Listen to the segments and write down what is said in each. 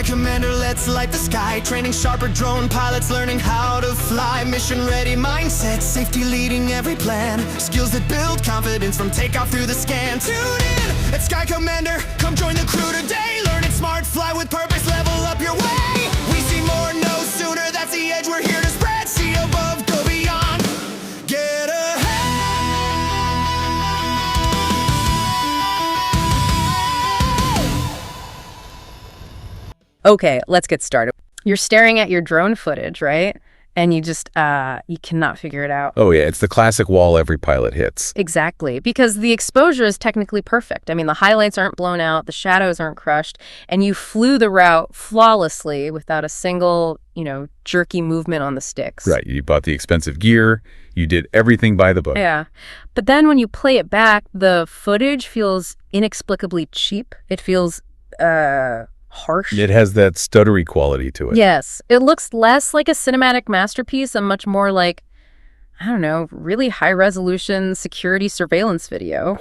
Commander, let's light the sky. Training sharper drone pilots, learning how to fly. Mission ready mindset, safety leading every plan. Skills that build confidence from takeoff through the scan. Tune in at Sky Commander, come join the crew today. Learning smart, fly with purpose, level up your way. We see more, no sooner, that's the edge we're here to spread. See above, go beyond, get ahead. Okay, let's get started. You're staring at your drone footage, right? And you just, you cannot figure it out. Oh yeah, it's the classic wall every pilot hits. Exactly, because the exposure is technically perfect. I mean, the highlights aren't blown out, the shadows aren't crushed, and you flew the route flawlessly without a single, jerky movement on the sticks. Right, you bought the expensive gear, you did everything by the book. Yeah, but then when you play it back, the footage feels inexplicably cheap. It feels, harsh. It has that stuttery quality to it. Yes. It looks less like a cinematic masterpiece and much more like, I don't know, really high-resolution security surveillance video.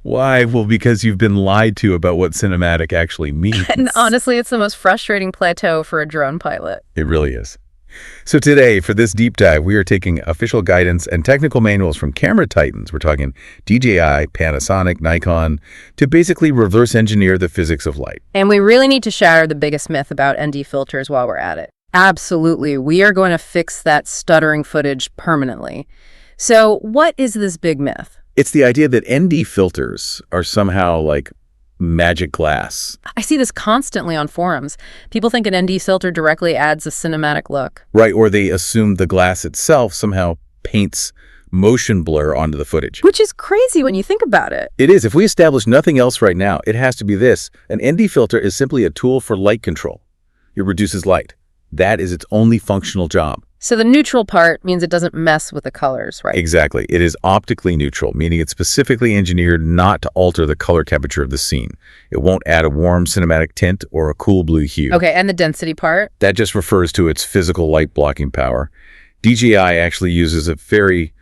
Why? Well, because you've been lied to about what cinematic actually means. And honestly, it's the most frustrating plateau for a drone pilot. It really is. So today, for this deep dive, we are taking official guidance and technical manuals from camera titans. We're talking DJI, Panasonic, Nikon, to basically reverse engineer the physics of light. And we really need to shatter the biggest myth about ND filters while we're at it. Absolutely. We are going to fix that stuttering footage permanently. So what is this big myth? It's the idea that ND filters are somehow like magic glass. I see this constantly on forums. People think an ND filter directly adds a cinematic look. Right, or they assume the glass itself somehow paints motion blur onto the footage. Which is crazy when you think about it. It is. If we establish nothing else right now, it has to be this. An ND filter is simply a tool for light control. It reduces light. That is its only functional job. So the neutral part means it doesn't mess with the colors, right? Exactly. It is optically neutral, meaning it's specifically engineered not to alter the color temperature of the scene. It won't add a warm cinematic tint or a cool blue hue. Okay, and the density part? That just refers to its physical light blocking power. DJI actually uses a very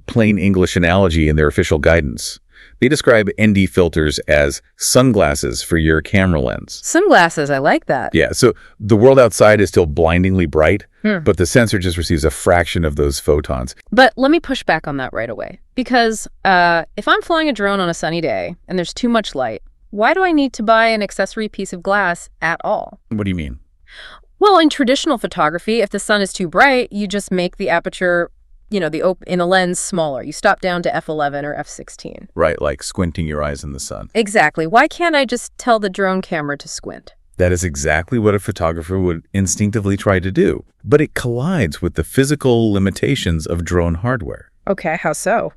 plain English analogy in their official guidance. They describe ND filters as sunglasses for your camera lens. Sunglasses, I like that. Yeah, so the world outside is still blindingly bright, but the sensor just receives a fraction of those photons. But let me push back on that right away. Because if I'm flying a drone on a sunny day and there's too much light, why do I need to buy an accessory piece of glass at all? What do you mean? Well, in traditional photography, if the sun is too bright, you just make the aperture in a lens smaller. You stop down to f11 or f16. Right, like squinting your eyes in the sun. Exactly. Why can't I just tell the drone camera to squint? That is exactly what a photographer would instinctively try to do. But it collides with the physical limitations of drone hardware. Okay, how so?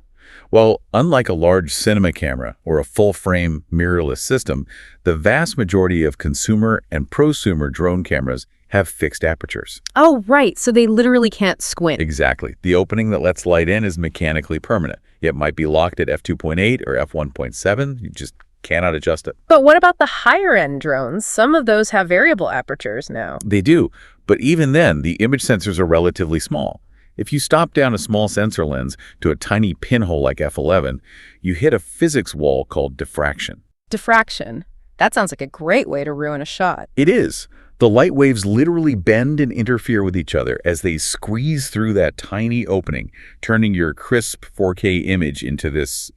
Well, unlike a large cinema camera or a full-frame mirrorless system, the vast majority of consumer and prosumer drone cameras have fixed apertures. Oh, right. So they literally can't squint. Exactly. The opening that lets light in is mechanically permanent. It might be locked at f2.8 or f1.7. You just cannot adjust it. But what about the higher-end drones? Some of those have variable apertures now. They do. But even then, the image sensors are relatively small. If you stop down a small sensor lens to a tiny pinhole like f11, you hit a physics wall called diffraction. Diffraction? That sounds like a great way to ruin a shot. It is. The light waves literally bend and interfere with each other as they squeeze through that tiny opening, turning your crisp 4K image into this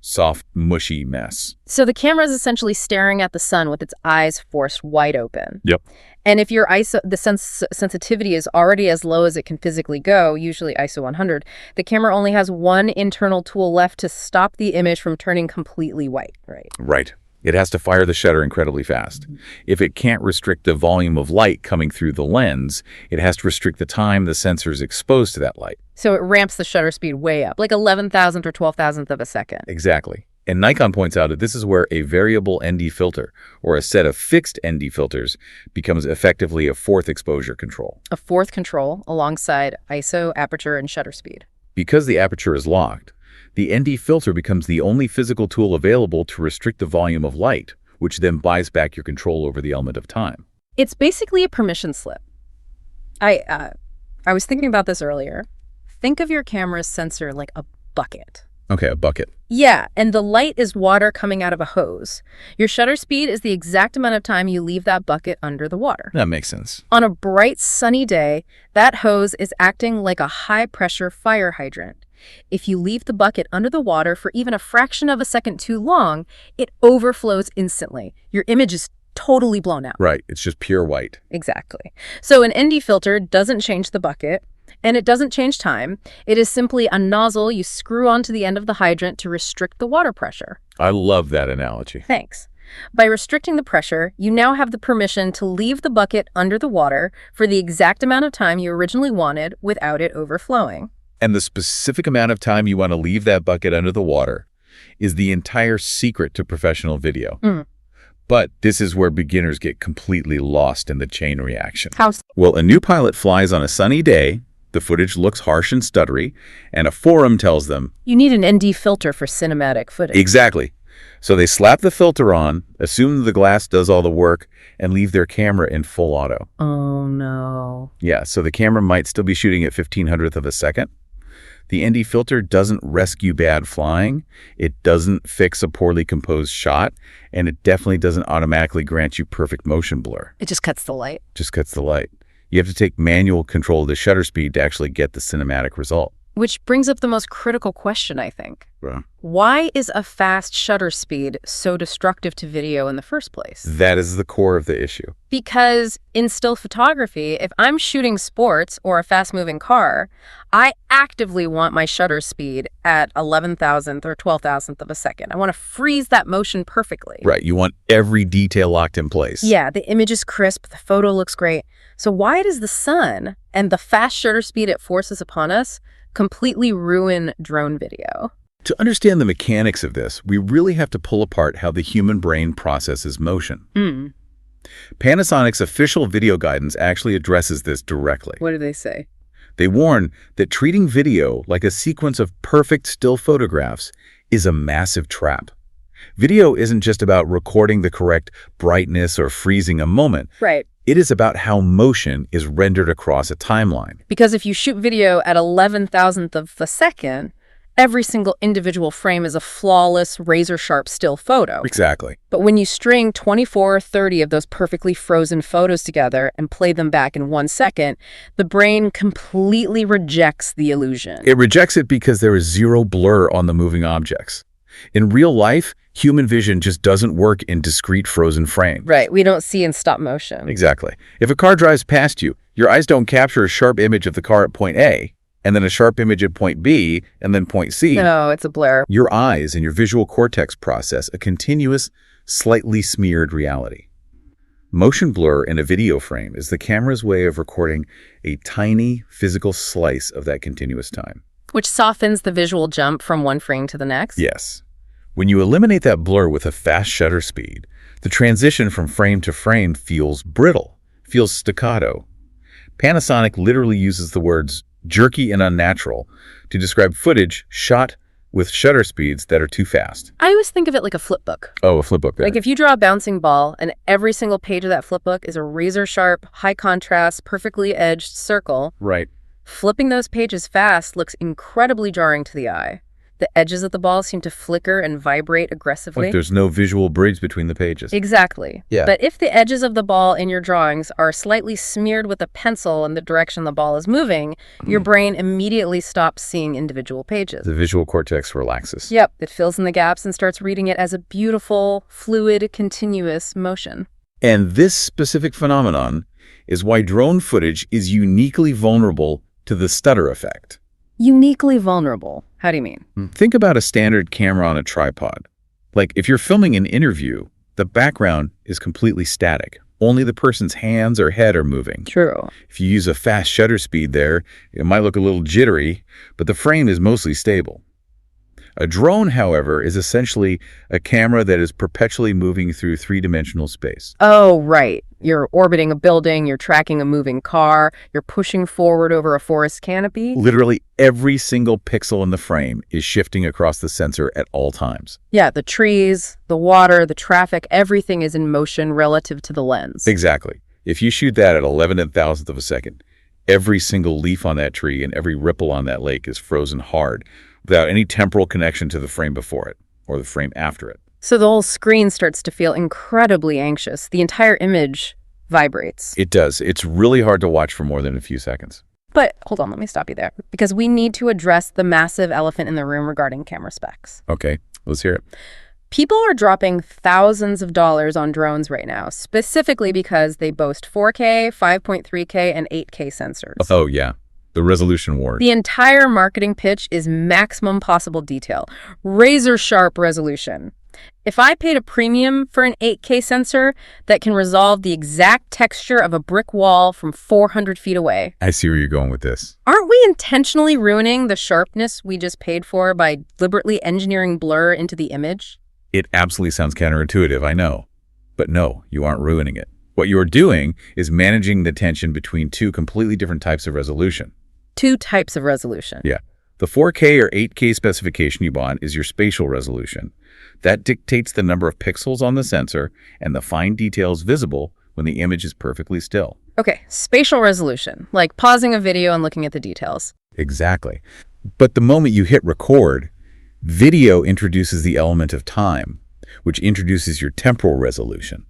soft, mushy mess. So the camera is essentially staring at the sun with its eyes forced wide open. Yep. And if your sensitivity is already as low as it can physically go, usually ISO 100, the camera only has one internal tool left to stop the image from turning completely white, right? Right. It has to fire the shutter incredibly fast. If it can't restrict the volume of light coming through the lens, it has to restrict the time the sensor is exposed to that light. So it ramps the shutter speed way up, like 11,000th or 12,000th of a second. Exactly. And Nikon points out that this is where a variable ND filter, or a set of fixed ND filters, becomes effectively a fourth exposure control. A fourth control alongside ISO, aperture, and shutter speed. Because the aperture is locked, the ND filter becomes the only physical tool available to restrict the volume of light, which then buys back your control over the element of time. It's basically a permission slip. I was thinking about this earlier. Think of your camera's sensor like a bucket. Okay, a bucket. Yeah, and the light is water coming out of a hose. Your shutter speed is the exact amount of time you leave that bucket under the water. That makes sense. On a bright, sunny day, that hose is acting like a high-pressure fire hydrant. If you leave the bucket under the water for even a fraction of a second too long, it overflows instantly. Your image is totally blown out. Right, it's just pure white. Exactly. So an ND filter doesn't change the bucket, and it doesn't change time. It is simply a nozzle you screw onto the end of the hydrant to restrict the water pressure. I love that analogy. Thanks. By restricting the pressure, you now have the permission to leave the bucket under the water for the exact amount of time you originally wanted without it overflowing. And the specific amount of time you want to leave that bucket under the water is the entire secret to professional video. But this is where beginners get completely lost in the chain reaction. How? Well, a new pilot flies on a sunny day, the footage looks harsh and stuttery, and a forum tells them, You need an ND filter for cinematic footage. exactly. So they slap the filter on, assume the glass does all the work, and leave their camera in full auto. Oh, no. Yeah, so the camera might still be shooting at 1/1500th of a second. The ND filter doesn't rescue bad flying, it doesn't fix a poorly composed shot, and it definitely doesn't automatically grant you perfect motion blur. It just cuts the light. Just cuts the light. You have to take manual control of the shutter speed to actually get the cinematic result. Which brings up the most critical question, I think. Right. Why is a fast shutter speed so destructive to video in the first place? That is the core of the issue. Because in still photography, if I'm shooting sports or a fast-moving car, I actively want my shutter speed at 11,000th or 12,000th of a second. I want to freeze that motion perfectly. Right, you want every detail locked in place. Yeah, the image is crisp, the photo looks great. So why does the sun and the fast shutter speed it forces upon us completely ruin drone video? To understand the mechanics of this, we really have to pull apart how the human brain processes motion. Panasonic's official video guidance actually addresses this directly. What do they say? They warn that treating video like a sequence of perfect still photographs is a massive trap. Video isn't just about recording the correct brightness or freezing a moment. Right. It is about how motion is rendered across a timeline. Because if you shoot video at 11,000th of a second, every single individual frame is a flawless, razor-sharp still photo. Exactly. But when you string 24 or 30 of those perfectly frozen photos together and play them back in 1 second, the brain completely rejects the illusion. It rejects it because there is zero blur on the moving objects. In real life, human vision just doesn't work in discrete frozen frames. Right, we don't see in stop motion. Exactly. If a car drives past you, your eyes don't capture a sharp image of the car at point A, and then a sharp image at point B, and then point C. No, it's a blur. Your eyes and your visual cortex process a continuous, slightly smeared reality. Motion blur in a video frame is the camera's way of recording a tiny physical slice of that continuous time. Which softens the visual jump from one frame to the next? Yes. When you eliminate that blur with a fast shutter speed, the transition from frame to frame feels brittle, feels staccato. Panasonic literally uses the words jerky and unnatural to describe footage shot with shutter speeds that are too fast. I always think of it like a flip book. Oh, a flipbook there. Like if you draw a bouncing ball and every single page of that flip book is a razor-sharp, high-contrast, perfectly edged circle, Right. flipping those pages fast looks incredibly jarring to the eye. The edges of the ball seem to flicker and vibrate aggressively. Like there's no visual bridge between the pages. Exactly. Yeah. But if the edges of the ball in your drawings are slightly smeared with a pencil in the direction the ball is moving, your brain immediately stops seeing individual pages. The visual cortex relaxes. Yep, it fills in the gaps and starts reading it as a beautiful, fluid, continuous motion. And this specific phenomenon is why drone footage is uniquely vulnerable to the stutter effect. Uniquely vulnerable. How do you mean? Think about a standard camera on a tripod. Like if you're filming an interview, the background is completely static. Only the person's hands or head are moving. True. If you use a fast shutter speed there, it might look a little jittery, but the frame is mostly stable. A drone, however, is essentially a camera that is perpetually moving through three-dimensional space. Oh, right. You're orbiting a building, you're tracking a moving car, you're pushing forward over a forest canopy. Literally every single pixel in the frame is shifting across the sensor at all times. Yeah, the trees, the water, the traffic, everything is in motion relative to the lens. Exactly. If you shoot that at 11,000th of a second, every single leaf on that tree and every ripple on that lake is frozen hard, without any temporal connection to the frame before it or the frame after it. So the whole screen starts to feel incredibly anxious. The entire image vibrates. It does. It's really hard to watch for more than a few seconds. But hold on, let me stop you there. Because we need to address the massive elephant in the room regarding camera specs. Okay, let's hear it. People are dropping thousands of dollars on drones right now, specifically because they boast 4K, 5.3K, and 8K sensors. Oh, yeah. The resolution war. The entire marketing pitch is maximum possible detail, razor-sharp resolution. If I paid a premium for an 8K sensor that can resolve the exact texture of a brick wall from 400 feet away. I see where you're going with this. Aren't we intentionally ruining the sharpness we just paid for by deliberately engineering blur into the image? It absolutely sounds counterintuitive, I know. But no, you aren't ruining it. What you are doing is managing the tension between two completely different types of resolution. Two types of resolution. Yeah. The 4K or 8K specification you want is your spatial resolution. That dictates the number of pixels on the sensor and the fine details visible when the image is perfectly still. Okay, spatial resolution, like pausing a video and looking at the details. Exactly. But the moment you hit record, video introduces the element of time, which introduces your temporal resolution.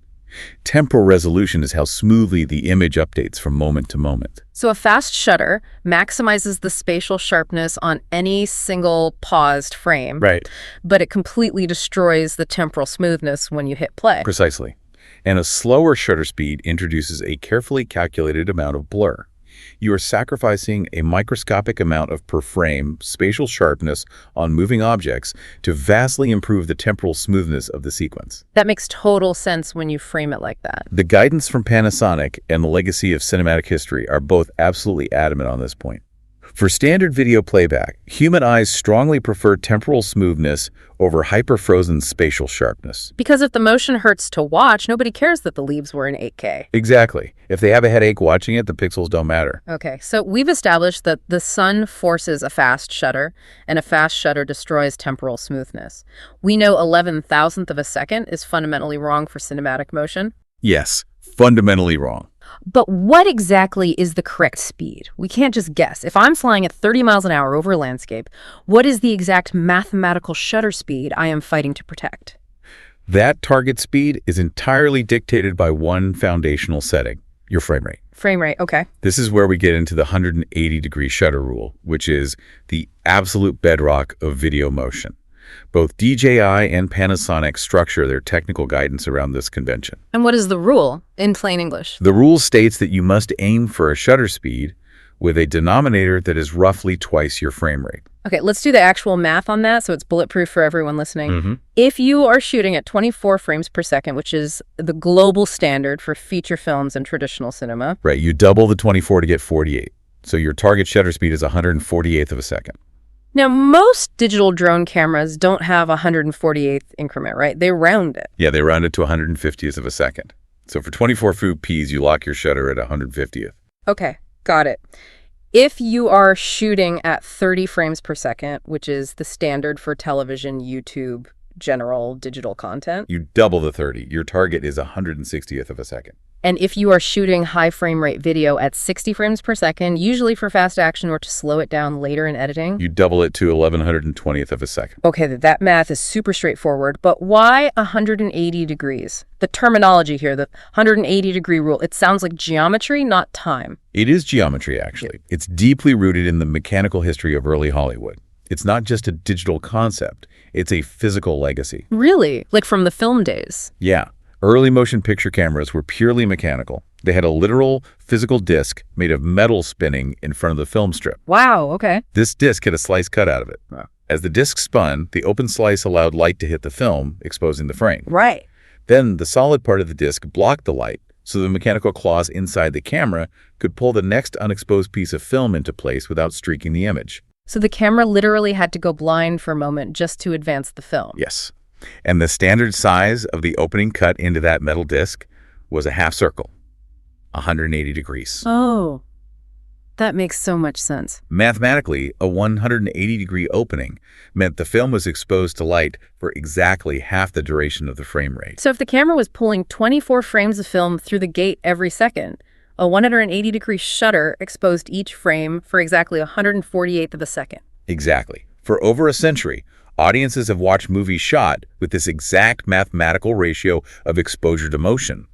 Temporal resolution is how smoothly the image updates from moment to moment. So a fast shutter maximizes the spatial sharpness on any single paused frame. Right. But it completely destroys the temporal smoothness when you hit play. Precisely. And a slower shutter speed introduces a carefully calculated amount of blur. You are sacrificing a microscopic amount of per frame spatial sharpness on moving objects to vastly improve the temporal smoothness of the sequence. That makes total sense when you frame it like that. The guidance from Panasonic and the legacy of cinematic history are both absolutely adamant on this point. For standard video playback, human eyes strongly prefer temporal smoothness over hyper-frozen spatial sharpness. Because if the motion hurts to watch, nobody cares that the leaves were in 8K. Exactly. If they have a headache watching it, the pixels don't matter. Okay, so we've established that the sun forces a fast shutter, and a fast shutter destroys temporal smoothness. We know 11,000th of a second is fundamentally wrong for cinematic motion. Yes, fundamentally wrong. But what exactly is the correct speed? We can't just guess. If I'm flying at 30 miles an hour over a landscape, what is the exact mathematical shutter speed I am fighting to protect? That target speed is entirely dictated by one foundational setting, your frame rate. Frame rate, okay. This is where we get into the 180-degree shutter rule, which is the absolute bedrock of video motion. Both DJI and Panasonic structure their technical guidance around this convention. And what is the rule, in plain English? The rule states that you must aim for a shutter speed with a denominator that is roughly twice your frame rate. Okay, let's do the actual math on that so it's bulletproof for everyone listening. If you are shooting at 24 frames per second, which is the global standard for feature films and traditional cinema. Right, you double the 24 to get 48. So your target shutter speed is 148th of a second. Now, most digital drone cameras don't have a 148th increment, right? They round it. Yeah, they round it to 150th of a second. So for 24 Ps, you lock your shutter at 150th. Okay, got it. If you are shooting at 30 frames per second, which is the standard for television, YouTube, general digital content. You double the 30. Your target is 160th of a second. And if you are shooting high frame rate video at 60 frames per second, usually for fast action or to slow it down later in editing. You double it to 1120th of a second. Okay, that math is super straightforward, but why 180 degrees? The terminology here, the 180-degree rule, it sounds like geometry, not time. It is geometry, actually. It's deeply rooted in the mechanical history of early Hollywood. It's not just a digital concept. It's a physical legacy. Really? Like from the film days? Yeah. Early motion picture cameras were purely mechanical. They had a literal physical disc made of metal spinning in front of the film strip. Wow, okay. This disc had a slice cut out of it. Wow. As the disc spun, the open slice allowed light to hit the film, exposing the frame. Right. Then the solid part of the disc blocked the light, so the mechanical claws inside the camera could pull the next unexposed piece of film into place without streaking the image. So the camera literally had to go blind for a moment just to advance the film. Yes. And the standard size of the opening cut into that metal disc was a half circle, 180 degrees. Oh, that makes so much sense. Mathematically, a 180-degree opening meant the film was exposed to light for exactly half the duration of the frame rate. So if the camera was pulling 24 frames of film through the gate every second, a 180-degree shutter exposed each frame for exactly 148th of a second. Exactly. For over a century, audiences have watched movies shot with this exact mathematical ratio of exposure to motion.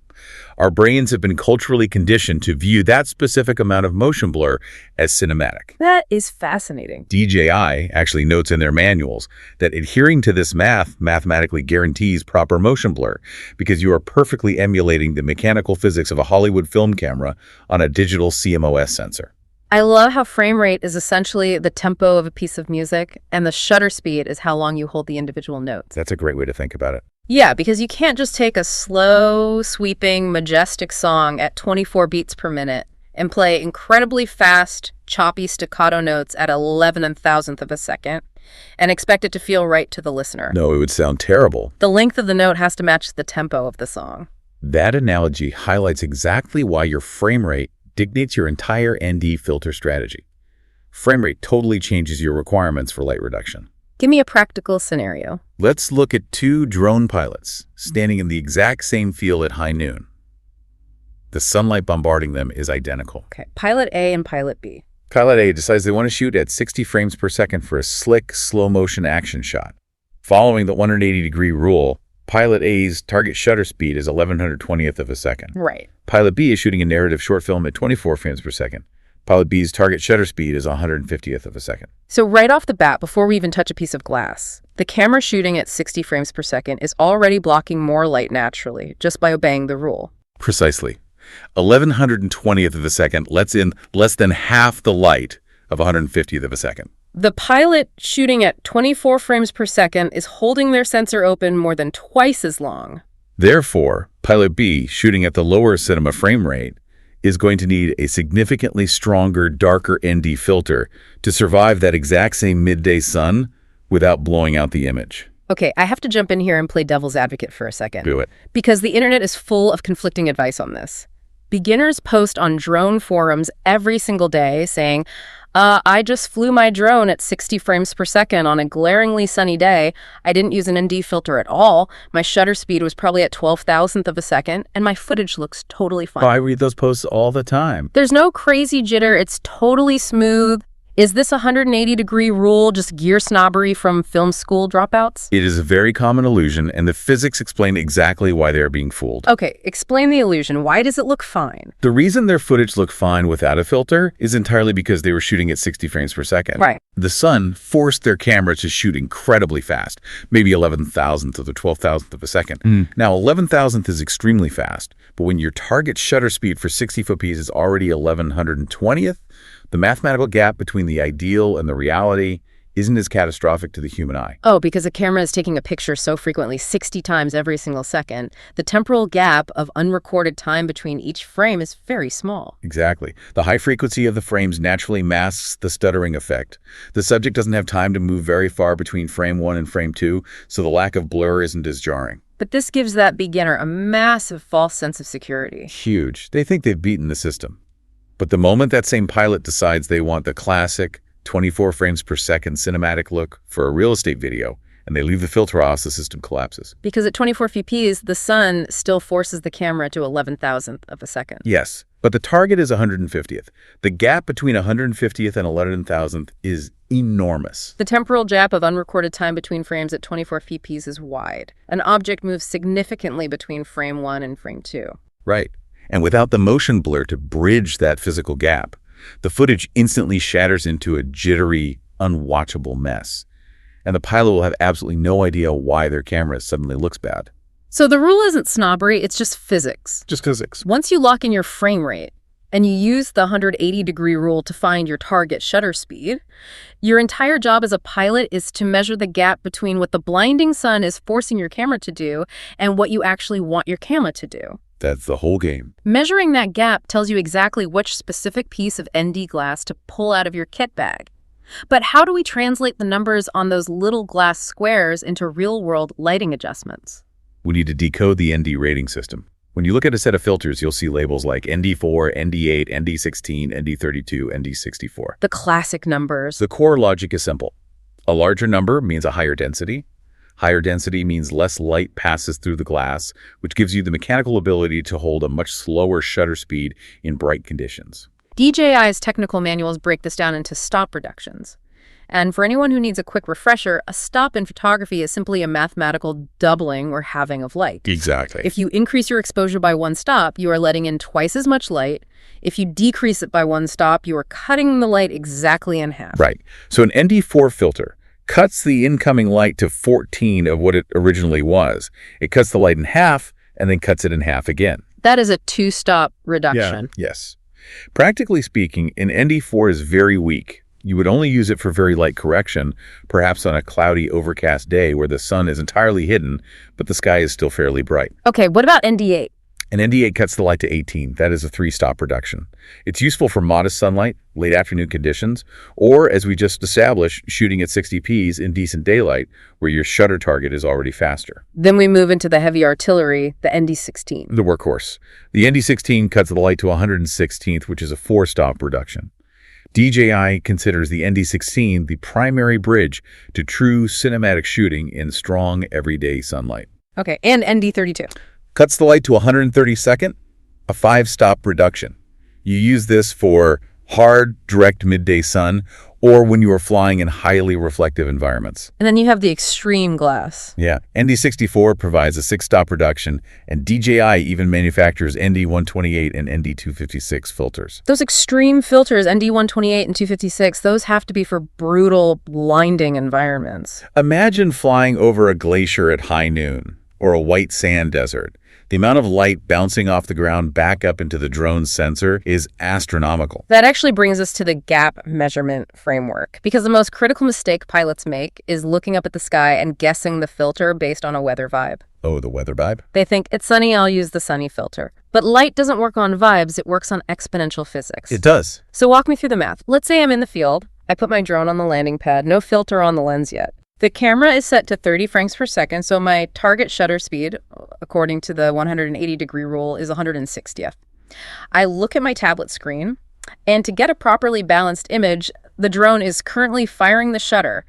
Our brains have been culturally conditioned to view that specific amount of motion blur as cinematic. That is fascinating. DJI actually notes in their manuals that adhering to this mathematically guarantees proper motion blur because you are perfectly emulating the mechanical physics of a Hollywood film camera on a digital CMOS sensor. I love how frame rate is essentially the tempo of a piece of music, and the shutter speed is how long you hold the individual notes. That's a great way to think about it. Yeah, because you can't just take a slow, sweeping, majestic song at 24 beats per minute and play incredibly fast, choppy staccato notes at 11,000th of a second and expect it to feel right to the listener. No, it would sound terrible. The length of the note has to match the tempo of the song. That analogy highlights exactly why your frame rate dictates your entire ND filter strategy. Frame rate totally changes your requirements for light reduction. Give me a practical scenario. Let's look at two drone pilots standing in the exact same field at high noon. The sunlight bombarding them is identical. Okay, Pilot A and Pilot B. Pilot A decides they want to shoot at 60 frames per second for a slick, slow-motion action shot. Following the 180-degree rule, Pilot A's target shutter speed is 1120th of a second. Right. Pilot B is shooting a narrative short film at 24 frames per second. Pilot B's target shutter speed is 150th of a second. So right off the bat, before we even touch a piece of glass, the camera shooting at 60 frames per second is already blocking more light naturally, just by obeying the rule. Precisely. 1120th of a second lets in less than half the light of 150th of a second. The pilot shooting at 24 frames per second is holding their sensor open more than twice as long. Therefore, Pilot B, shooting at the lower cinema frame rate, is going to need a significantly stronger, darker ND filter to survive that exact same midday sun without blowing out the image. Okay, I have to jump in here and play devil's advocate for a second. Do it. Because the internet is full of conflicting advice on this. Beginners post on drone forums every single day saying, I just flew my drone at 60 frames per second on a glaringly sunny day. I didn't use an ND filter at all. My shutter speed was probably at 12,000th of a second, and my footage looks totally fine. I read those posts all the time. There's no crazy jitter. It's totally smooth. Is this 180-degree rule just gear snobbery from film school dropouts? It is a very common illusion, and the physics explain exactly why they are being fooled. Okay, explain the illusion. Why does it look fine? The reason their footage looked fine without a filter is entirely because they were shooting at 60 frames per second. Right. The sun forced their camera to shoot incredibly fast, maybe 11,000th or 12,000th of a second. Now, 11,000th is extremely fast, but when your target shutter speed for 60-foot piece is already 1120th, the mathematical gap between the ideal and the reality isn't as catastrophic to the human eye. Oh, because a camera is taking a picture so frequently, 60 times every single second, the temporal gap of unrecorded time between each frame is very small. Exactly. The high frequency of the frames naturally masks the stuttering effect. The subject doesn't have time to move very far between frame 1 and frame 2, so the lack of blur isn't as jarring. But this gives that beginner a massive false sense of security. Huge. They think they've beaten the system. But the moment that same pilot decides they want the classic 24 frames per second cinematic look for a real estate video, and they leave the filter off, the system collapses. Because at 24 fps, the sun still forces the camera to 11,000th of a second. Yes, but the target is 150th. The gap between 150th and 11,000th is enormous. The temporal gap of unrecorded time between frames at 24 fps is wide. An object moves significantly between frame 1 and frame 2. Right. And without the motion blur to bridge that physical gap, the footage instantly shatters into a jittery, unwatchable mess. And the pilot will have absolutely no idea why their camera suddenly looks bad. So the rule isn't snobbery, it's just physics. Just physics. Once you lock in your frame rate, and you use the 180-degree rule to find your target shutter speed, your entire job as a pilot is to measure the gap between what the blinding sun is forcing your camera to do and what you actually want your camera to do. That's the whole game. Measuring that gap tells you exactly which specific piece of ND glass to pull out of your kit bag. But how do we translate the numbers on those little glass squares into real-world lighting adjustments? We need to decode the ND rating system. When you look at a set of filters, you'll see labels like ND4, ND8, ND16, ND32, ND64. The classic numbers. The core logic is simple. A larger number means a higher density. Higher density means less light passes through the glass, which gives you the mechanical ability to hold a much slower shutter speed in bright conditions. DJI's technical manuals break this down into stop reductions. And for anyone who needs a quick refresher, a stop in photography is simply a mathematical doubling or halving of light. Exactly. If you increase your exposure by one stop, you are letting in twice as much light. If you decrease it by one stop, you are cutting the light exactly in half. Right. So an ND4 filter cuts the incoming light to 14 of what it originally was. It cuts the light in half and then cuts it in half again. That is a two-stop reduction. Yes. Practically speaking, an ND4 is very weak. You would only use it for very light correction, perhaps on a cloudy, overcast day where the sun is entirely hidden, but the sky is still fairly bright. Okay, what about ND8? An ND8 cuts the light to 18. That is a 3-stop reduction. It's useful for modest sunlight, late afternoon conditions, or, as we just established, shooting at 60Ps in decent daylight, where your shutter target is already faster. Then we move into the heavy artillery, the ND16. The workhorse. The ND16 cuts the light to 116th, which is a 4-stop reduction. DJI considers the ND16 the primary bridge to true cinematic shooting in strong, everyday sunlight. Okay, and ND32. Cuts the light to 132nd, a 5-stop reduction. You use this for hard, direct midday sun or when you are flying in highly reflective environments. And then you have the extreme glass. Yeah, ND64 provides a 6-stop reduction, and DJI even manufactures ND128 and ND256 filters. Those extreme filters, ND128 and 256, those have to be for brutal, blinding environments. Imagine flying over a glacier at high noon or a white sand desert. The amount of light bouncing off the ground back up into the drone's sensor is astronomical. That actually brings us to the gap measurement framework, because the most critical mistake pilots make is looking up at the sky and guessing the filter based on a weather vibe. Oh, the weather vibe? They think, it's sunny, I'll use the sunny filter. But light doesn't work on vibes, it works on exponential physics. It does. So walk me through the math. Let's say I'm in the field. I put my drone on the landing pad, no filter on the lens yet. The camera is set to 30 frames per second, so my target shutter speed, according to the 180-degree rule, is 160th. I look at my tablet screen, and to get a properly balanced image, the drone is currently firing the shutter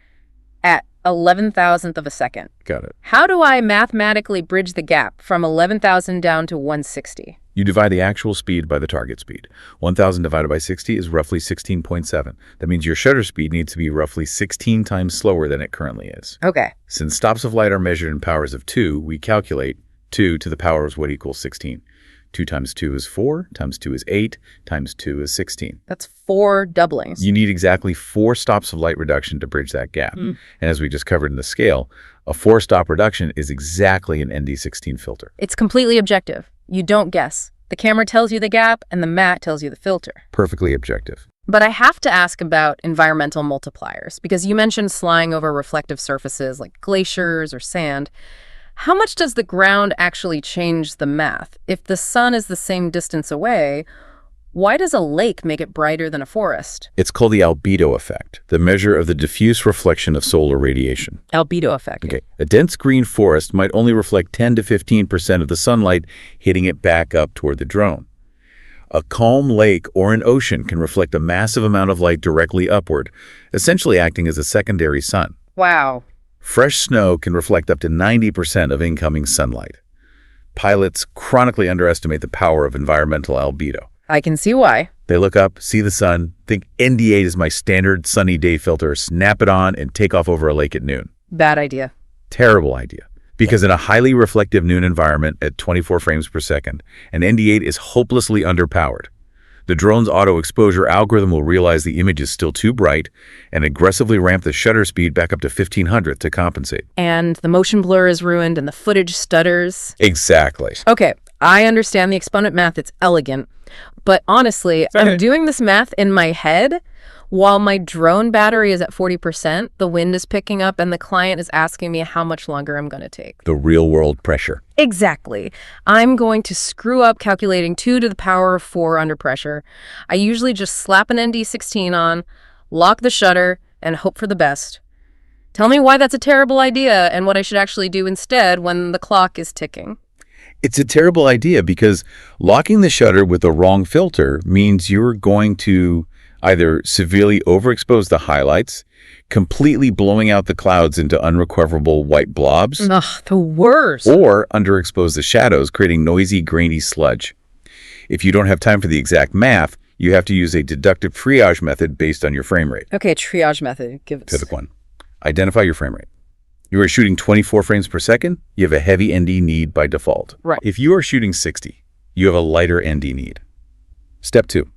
at 11,000th of a second. Got it. How do I mathematically bridge the gap from 11,000 down to 160? You divide the actual speed by the target speed. 1,000 divided by 60 is roughly 16.7. That means your shutter speed needs to be roughly 16 times slower than it currently is. Okay. Since stops of light are measured in powers of 2, we calculate 2 to the power of what equals 16. 2 times 2 is 4, times 2 is 8, times 2 is 16. That's 4 doublings. You need exactly 4 stops of light reduction to bridge that gap. And as we just covered in the scale, a 4-stop reduction is exactly an ND16 filter. It's completely objective. You don't guess. The camera tells you the gap, and the mat tells you the filter. Perfectly objective. But I have to ask about environmental multipliers, because you mentioned flying over reflective surfaces like glaciers or sand. How much does the ground actually change the math? If the sun is the same distance away, why does a lake make it brighter than a forest? It's called the albedo effect, the measure of the diffuse reflection of solar radiation. Albedo effect. Okay. A dense green forest might only reflect 10 to 15% of the sunlight hitting it back up toward the drone. A calm lake or an ocean can reflect a massive amount of light directly upward, essentially acting as a secondary sun. Wow. Fresh snow can reflect up to 90% of incoming sunlight. Pilots chronically underestimate the power of environmental albedo. I can see why. They look up, see the sun, think ND8 is my standard sunny day filter, snap it on, and take off over a lake at noon. Bad idea. Terrible idea. Because in a highly reflective noon environment at 24 frames per second, an ND8 is hopelessly underpowered. The drone's auto-exposure algorithm will realize the image is still too bright and aggressively ramp the shutter speed back up to 1500 to compensate. And the motion blur is ruined and the footage stutters. Exactly. Okay, I understand the exponent math. It's elegant. But honestly, I'm doing this math in my head while my drone battery is at 40%, the wind is picking up, and the client is asking me how much longer I'm going to take. The real-world pressure. Exactly. I'm going to screw up calculating 2 to the power of 4 under pressure. I usually just slap an ND16 on, lock the shutter, and hope for the best. Tell me why that's a terrible idea and what I should actually do instead when the clock is ticking. It's a terrible idea because locking the shutter with the wrong filter means you're going to either severely overexpose the highlights, completely blowing out the clouds into unrecoverable white blobs, Ugh, the worst. or underexpose the shadows, creating noisy, grainy sludge. If you don't have time for the exact math, You have to use a deductive triage method based on your frame rate. Okay, triage method. Give us. Pick one. Identify your frame rate. You are shooting 24 frames per second, you have a heavy ND need by default. Right. If you are shooting 60, you have a lighter ND need. Step 2.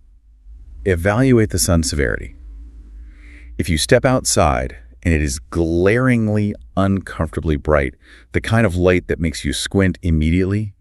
Evaluate the sun severity. If you step outside and it is glaringly, uncomfortably bright, the kind of light that makes you squint immediately,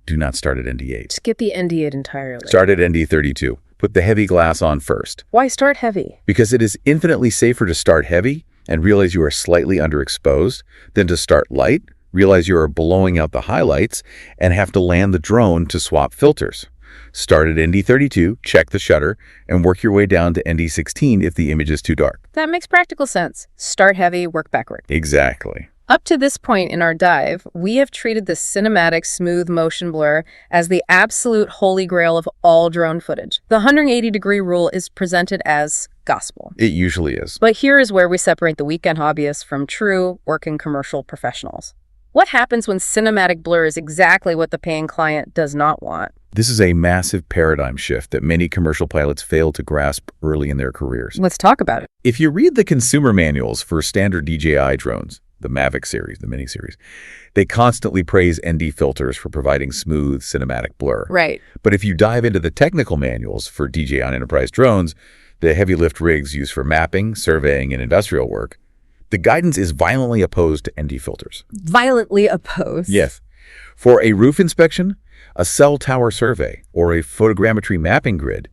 do not start at ND8. Skip the ND8 entirely. Start at ND32. Put the heavy glass on first. Why start heavy? Because it is infinitely safer to start heavy and realize you are slightly underexposed than to start light, realize you are blowing out the highlights, and have to land the drone to swap filters. Start at ND32, check the shutter, and work your way down to ND16 if the image is too dark. That makes practical sense. Start heavy, work backward. Exactly. Up to this point in our dive, we have treated the cinematic smooth motion blur as the absolute holy grail of all drone footage. The 180-degree rule is presented as gospel. It usually is. But here is where we separate the weekend hobbyists from true working commercial professionals. What happens when cinematic blur is exactly what the paying client does not want? This is a massive paradigm shift that many commercial pilots fail to grasp early in their careers. Let's talk about it. If you read the consumer manuals for standard DJI drones, the Mavic series, the mini series, they constantly praise ND filters for providing smooth cinematic blur. Right. But if you dive into the technical manuals for DJI on enterprise drones, the heavy lift rigs used for mapping, surveying, and industrial work, the guidance is violently opposed to ND filters. Violently opposed? Yes. For a roof inspection, a cell tower survey, or a photogrammetry mapping grid,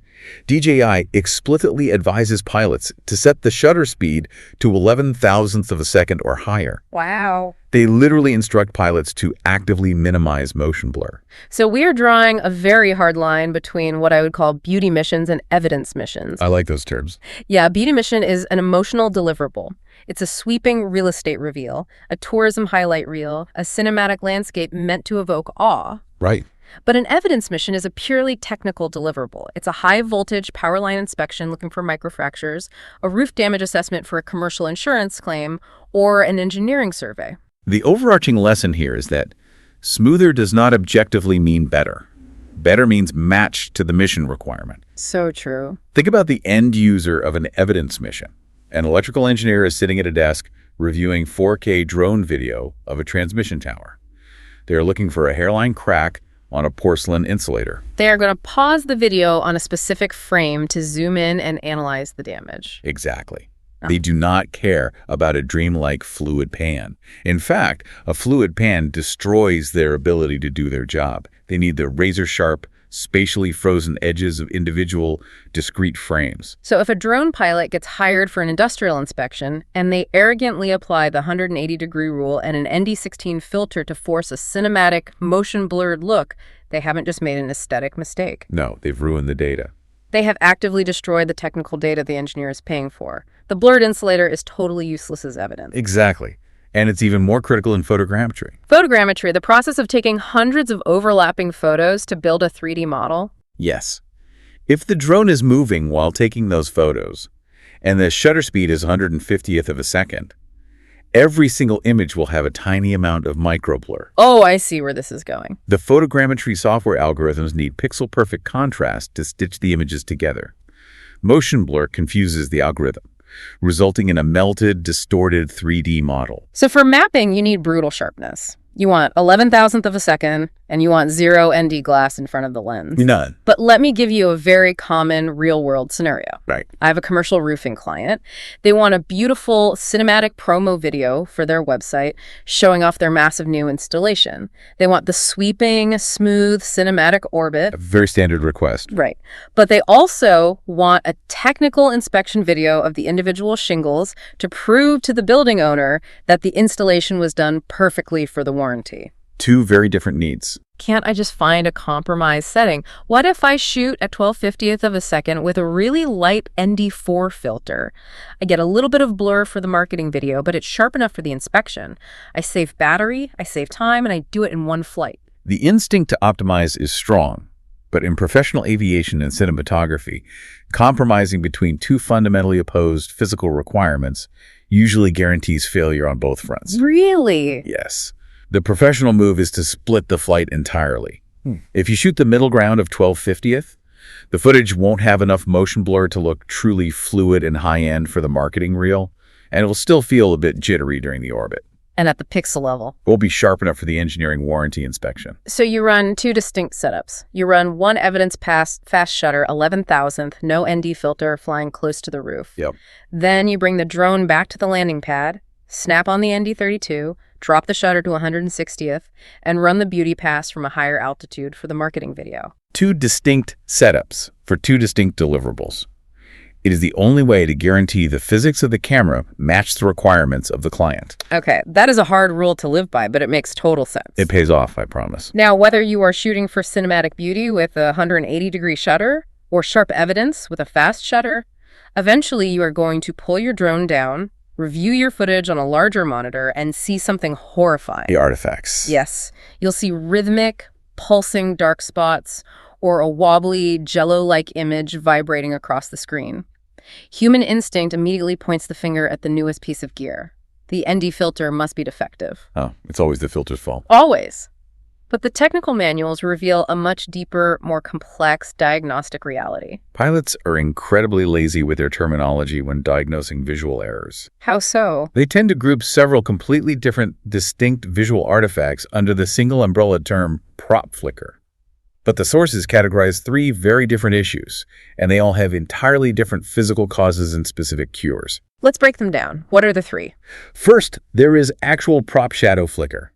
DJI explicitly advises pilots to set the shutter speed to 11,000ths of a second or higher. Wow. They literally instruct pilots to actively minimize motion blur. So we are drawing a very hard line between what I would call beauty missions and evidence missions. I like those terms. Yeah, beauty mission is an emotional deliverable. It's a sweeping real estate reveal, a tourism highlight reel, a cinematic landscape meant to evoke awe. Right. But an evidence mission is a purely technical deliverable. It's a high-voltage power line inspection looking for microfractures, a roof damage assessment for a commercial insurance claim, or an engineering survey. The overarching lesson here is that smoother does not objectively mean better. Better means matched to the mission requirement. So true. Think about the end user of an evidence mission. An electrical engineer is sitting at a desk reviewing 4K drone video of a transmission tower. They are looking for a hairline crack on a porcelain insulator. They are going to pause the video on a specific frame to zoom in and analyze the damage. Exactly. They do not care about a dreamlike fluid pan. In fact, a fluid pan destroys their ability to do their job. They need the razor-sharp, spatially frozen edges of individual, discrete frames. So if a drone pilot gets hired for an industrial inspection and they arrogantly apply the 180-degree rule and an ND16 filter to force a cinematic, motion-blurred look, they haven't just made an aesthetic mistake. No, they've ruined the data. They have actively destroyed the technical data the engineer is paying for. The blurred insulator is totally useless as evidence. Exactly. And it's even more critical in photogrammetry. Photogrammetry, the process of taking hundreds of overlapping photos to build a 3D model. Yes. If the drone is moving while taking those photos, and the shutter speed is 150th of a second, every single image will have a tiny amount of microblur. Oh, I see where this is going. The photogrammetry software algorithms need pixel-perfect contrast to stitch the images together. Motion blur confuses the algorithm, resulting in a melted, distorted 3D model. So for mapping, you need brutal sharpness. You want 11,000th of a second, and you want zero ND glass in front of the lens. None. But let me give you a very common real-world scenario. Right. I have a commercial roofing client. They want a beautiful cinematic promo video for their website showing off their massive new installation. They want the sweeping, smooth, cinematic orbit. A very standard request. Right. But they also want a technical inspection video of the individual shingles to prove to the building owner that the installation was done perfectly for the warranty. Two very different needs. Can't I just find a compromise setting? What if I shoot at 12/50th of a second with a really light ND4 filter? I get a little bit of blur for the marketing video, but it's sharp enough for the inspection. I save battery, I save time, and I do it in one flight. The instinct to optimize is strong, but in professional aviation and cinematography, compromising between two fundamentally opposed physical requirements usually guarantees failure on both fronts. Really? Yes. The professional move is to split the flight entirely. If you shoot the middle ground of 12/50th, The footage won't have enough motion blur to look truly fluid and high-end for the marketing reel, and it will still feel a bit jittery during the orbit. And at the pixel level. It won't be sharp enough for the engineering warranty inspection. So you run two distinct setups. You run one evidence pass fast shutter, 11,000th, no ND filter, flying close to the roof. Yep. Then you bring the drone back to the landing pad, snap on the ND32, drop the shutter to 160th, and run the beauty pass from a higher altitude for the marketing video. Two distinct setups for two distinct deliverables. It is the only way to guarantee the physics of the camera match the requirements of the client. Okay, that is a hard rule to live by, but it makes total sense. It pays off, I promise. Now, whether you are shooting for cinematic beauty with a 180-degree shutter or sharp evidence with a fast shutter, eventually you are going to pull your drone down, review your footage on a larger monitor, and see something horrifying. The artifacts. Yes, you'll see rhythmic, pulsing dark spots or a wobbly, jello-like image vibrating across the screen. Human instinct immediately points the finger at the newest piece of gear. The ND filter must be defective. Oh, it's always the filter's fault. Always. But the technical manuals reveal a much deeper, more complex diagnostic reality. Pilots are incredibly lazy with their terminology when diagnosing visual errors. How so? They tend to group several completely different, distinct visual artifacts under the single umbrella term prop flicker. But the sources categorize three very different issues, and they all have entirely different physical causes and specific cures. Let's break them down. What are the three? First, there is actual prop shadow flicker.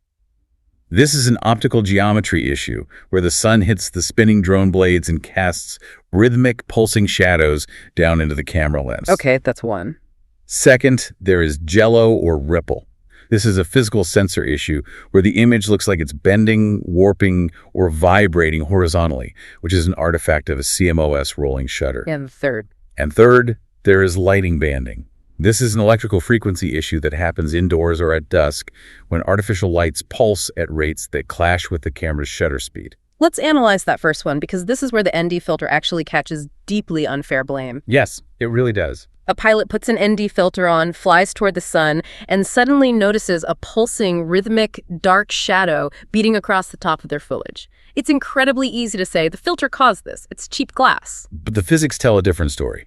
This is an optical geometry issue where the sun hits the spinning drone blades and casts rhythmic pulsing shadows down into the camera lens. Okay, that's one. Second, there is jello or ripple. This is a physical sensor issue where the image looks like it's bending, warping, or vibrating horizontally, which is an artifact of a CMOS rolling shutter. And third. And third, there is lighting banding. This is an electrical frequency issue that happens indoors or at dusk when artificial lights pulse at rates that clash with the camera's shutter speed. Let's analyze that first one, because this is where the ND filter actually catches deeply unfair blame. Yes, it really does. A pilot puts an ND filter on, flies toward the sun, and suddenly notices a pulsing, rhythmic, dark shadow beating across the top of their foliage. It's incredibly easy to say, the filter caused this. It's cheap glass. But the physics tell a different story.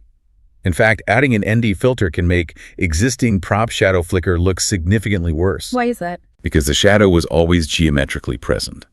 In fact, adding an ND filter can make existing prop shadow flicker look significantly worse. Why is that? Because the shadow was always geometrically present.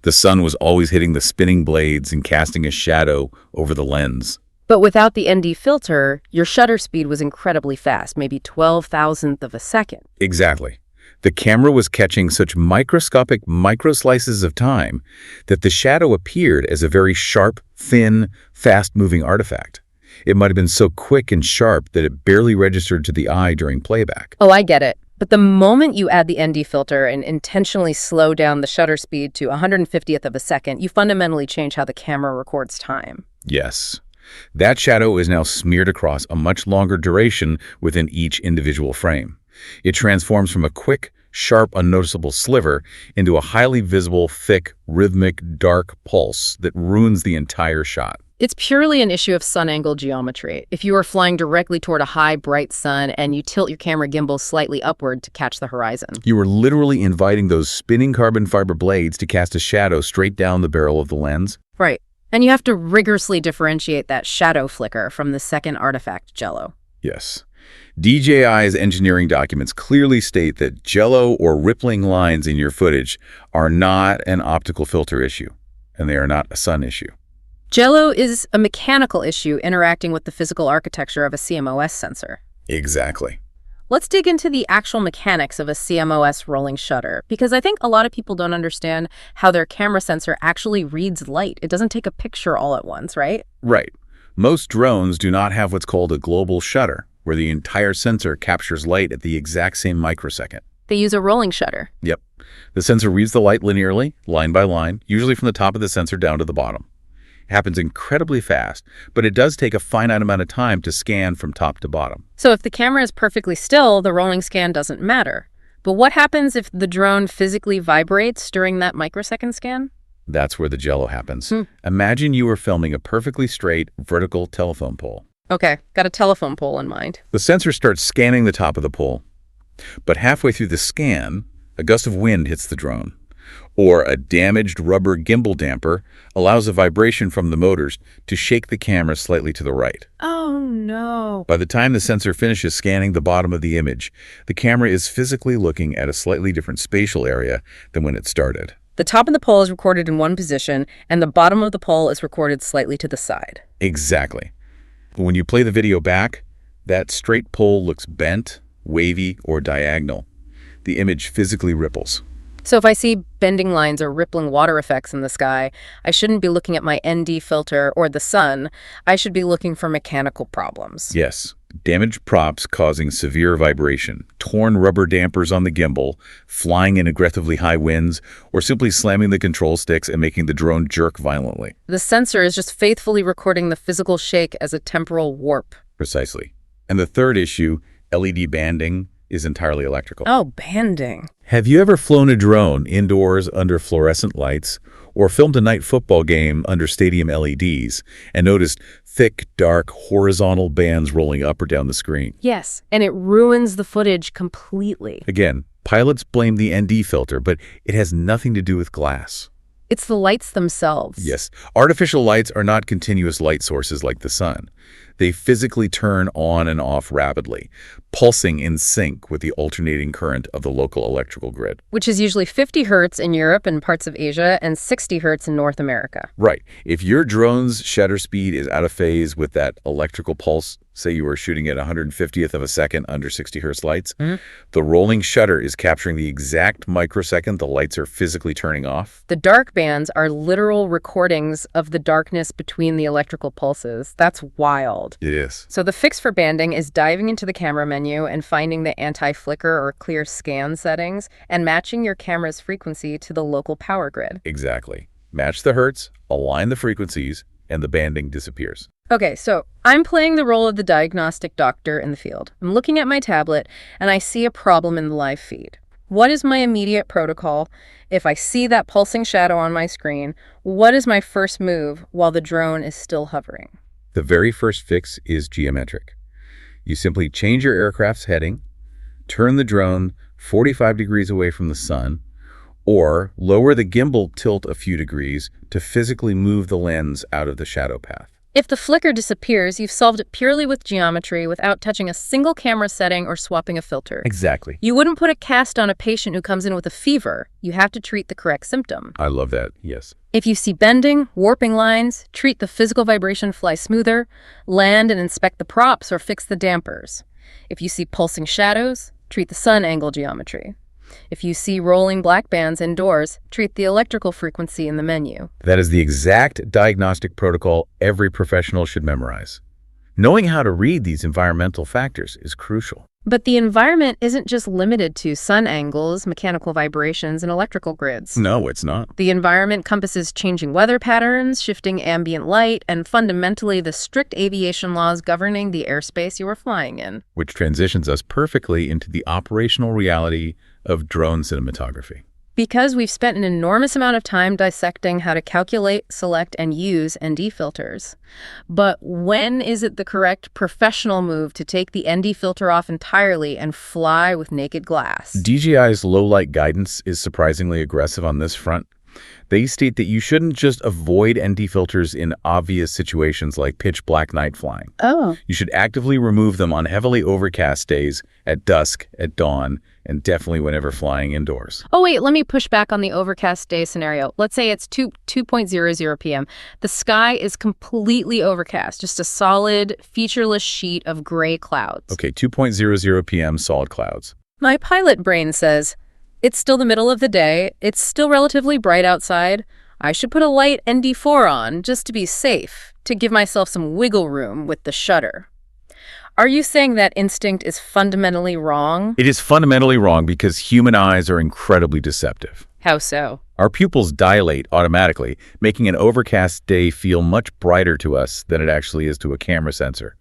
The sun was always hitting the spinning blades and casting a shadow over the lens. But without the ND filter, your shutter speed was incredibly fast, maybe 12,000th of a second. Exactly. The camera was catching such microscopic microslices of time that the shadow appeared as a very sharp, thin, fast-moving artifact. It might have been so quick and sharp that it barely registered to the eye during playback. Oh, I get it. But the moment you add the ND filter and intentionally slow down the shutter speed to 150th of a second, you fundamentally change how the camera records time. Yes. That shadow is now smeared across a much longer duration within each individual frame. It transforms from a quick, sharp, unnoticeable sliver into a highly visible, thick, rhythmic, dark pulse that ruins the entire shot. It's purely an issue of sun angle geometry. If you are flying directly toward a high, bright sun and you tilt your camera gimbal slightly upward to catch the horizon. You are literally inviting those spinning carbon fiber blades to cast a shadow straight down the barrel of the lens. Right. And you have to rigorously differentiate that shadow flicker from the second artifact, jello. Yes. DJI's engineering documents clearly state that jello or rippling lines in your footage are not an optical filter issue, and they are not a sun issue. Jello is a mechanical issue interacting with the physical architecture of a CMOS sensor. Exactly. Let's dig into the actual mechanics of a CMOS rolling shutter, because I think a lot of people don't understand how their camera sensor actually reads light. It doesn't take a picture all at once, right? Right. Most drones do not have what's called a global shutter, where the entire sensor captures light at the exact same microsecond. They use a rolling shutter. Yep. The sensor reads the light linearly, line by line, usually from the top of the sensor down to the bottom. It happens incredibly fast, but it does take a finite amount of time to scan from top to bottom. So if the camera is perfectly still, the rolling scan doesn't matter. But what happens if the drone physically vibrates during that microsecond scan? That's where the jello happens. Imagine you were filming a perfectly straight, vertical telephone pole. Okay, got a telephone pole in mind. The sensor starts scanning the top of the pole. But halfway through the scan, a gust of wind hits the drone. Or a damaged rubber gimbal damper allows a vibration from the motors to shake the camera slightly to the right. Oh, no. By the time the sensor finishes scanning the bottom of the image, the camera is physically looking at a slightly different spatial area than when it started. The top of the pole is recorded in one position, and the bottom of the pole is recorded slightly to the side. Exactly. When you play the video back, that straight pole looks bent, wavy, or diagonal. The image physically ripples. So if I see bending lines or rippling water effects in the sky, I shouldn't be looking at my ND filter or the sun. I should be looking for mechanical problems. Yes. Damaged props causing severe vibration, torn rubber dampers on the gimbal, flying in aggressively high winds, or simply slamming the control sticks and making the drone jerk violently. The sensor is just faithfully recording the physical shake as a temporal warp. Precisely. And the third issue, LED banding, is entirely electrical. Oh, banding. Have you ever flown a drone indoors under fluorescent lights or filmed a night football game under stadium LEDs and noticed thick, dark, horizontal bands rolling up or down the screen? Yes, and it ruins the footage completely. Again, pilots blame the ND filter, but it has nothing to do with glass. It's the lights themselves. Yes, artificial lights are not continuous light sources like the sun. They physically turn on and off rapidly, pulsing in sync with the alternating current of the local electrical grid. Which is usually 50 hertz in Europe and parts of Asia and 60 hertz in North America. Right. If your drone's shutter speed is out of phase with that electrical pulse, say you were shooting at 150th of a second under 60 hertz lights, the rolling shutter is capturing the exact microsecond the lights are physically turning off. The dark bands are literal recordings of the darkness between the electrical pulses. That's wild. It is. So the fix for banding is diving into the camera menu and finding the anti-flicker or clear scan settings and matching your camera's frequency to the local power grid. Exactly. Match the hertz, align the frequencies, and the banding disappears. Okay, so I'm playing the role of the diagnostic doctor in the field. I'm looking at my tablet and I see a problem in the live feed. What is my immediate protocol? If I see that pulsing shadow on my screen, what is my first move while the drone is still hovering? The very first fix is geometric. You simply change your aircraft's heading, turn the drone 45 degrees away from the sun, or lower the gimbal tilt a few degrees to physically move the lens out of the shadow path. If the flicker disappears, you've solved it purely with geometry without touching a single camera setting or swapping a filter. Exactly. You wouldn't put a cast on a patient who comes in with a fever. You have to treat the correct symptom. I love that, yes. If you see bending, warping lines, treat the physical vibration fly smoother, land and inspect the props or fix the dampers. If you see pulsing shadows, treat the sun angle geometry. If you see rolling black bands indoors, treat the electrical frequency in the menu. That is the exact diagnostic protocol every professional should memorize. Knowing how to read these environmental factors is crucial. But the environment isn't just limited to sun angles, mechanical vibrations, and electrical grids. No, it's not. The environment encompasses changing weather patterns, shifting ambient light, and fundamentally the strict aviation laws governing the airspace you are flying in. Which transitions us perfectly into the operational reality of drone cinematography. Because we've spent an enormous amount of time dissecting how to calculate, select, and use ND filters. But when is it the correct professional move to take the ND filter off entirely and fly with naked glass? DJI's low-light guidance is surprisingly aggressive on this front. They state that you shouldn't just avoid ND filters in obvious situations like pitch black night flying. Oh. You should actively remove them on heavily overcast days, at dusk, at dawn, and definitely whenever flying indoors. Oh, wait, let me push back on the overcast day scenario. Let's say it's 2:00 p.m. The sky is completely overcast, just a solid, featureless sheet of gray clouds. Okay, 2:00 p.m. solid clouds. My pilot brain says, it's still the middle of the day, it's still relatively bright outside. I should put a light ND4 on just to be safe, to give myself some wiggle room with the shutter. Are you saying that instinct is fundamentally wrong? It is fundamentally wrong because human eyes are incredibly deceptive. How so? Our pupils dilate automatically, making an overcast day feel much brighter to us than it actually is to a camera sensor.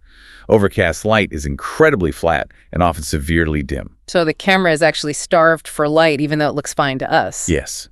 Overcast light is incredibly flat and often severely dim. So the camera is actually starved for light, even though it looks fine to us. Yes.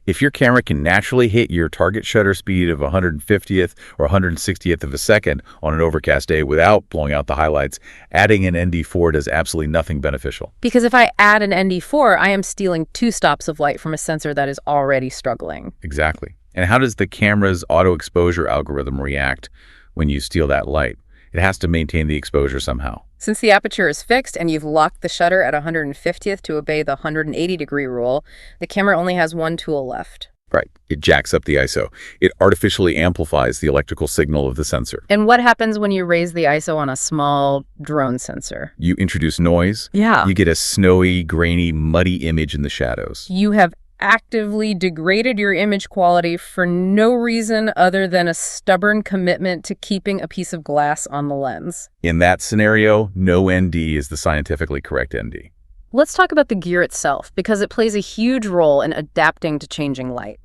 If your camera can naturally hit your target shutter speed of 150th or 160th of a second on an overcast day without blowing out the highlights, adding an ND4 does absolutely nothing beneficial. Because if I add an ND4, I am stealing 2 stops of light from a sensor that is already struggling. Exactly. And how does the camera's auto exposure algorithm react when you steal that light? It has to maintain the exposure somehow. Since the aperture is fixed and you've locked the shutter at 150th to obey the 180-degree rule, the camera only has one tool left. Right. It jacks up the ISO. It artificially amplifies the electrical signal of the sensor. And what happens when you raise the ISO on a small drone sensor? You introduce noise. Yeah. You get a snowy, grainy, muddy image in the shadows. You have actively degraded your image quality for no reason other than a stubborn commitment to keeping a piece of glass on the lens. In that scenario, no ND is the scientifically correct ND. Let's talk about the gear itself, because it plays a huge role in adapting to changing light.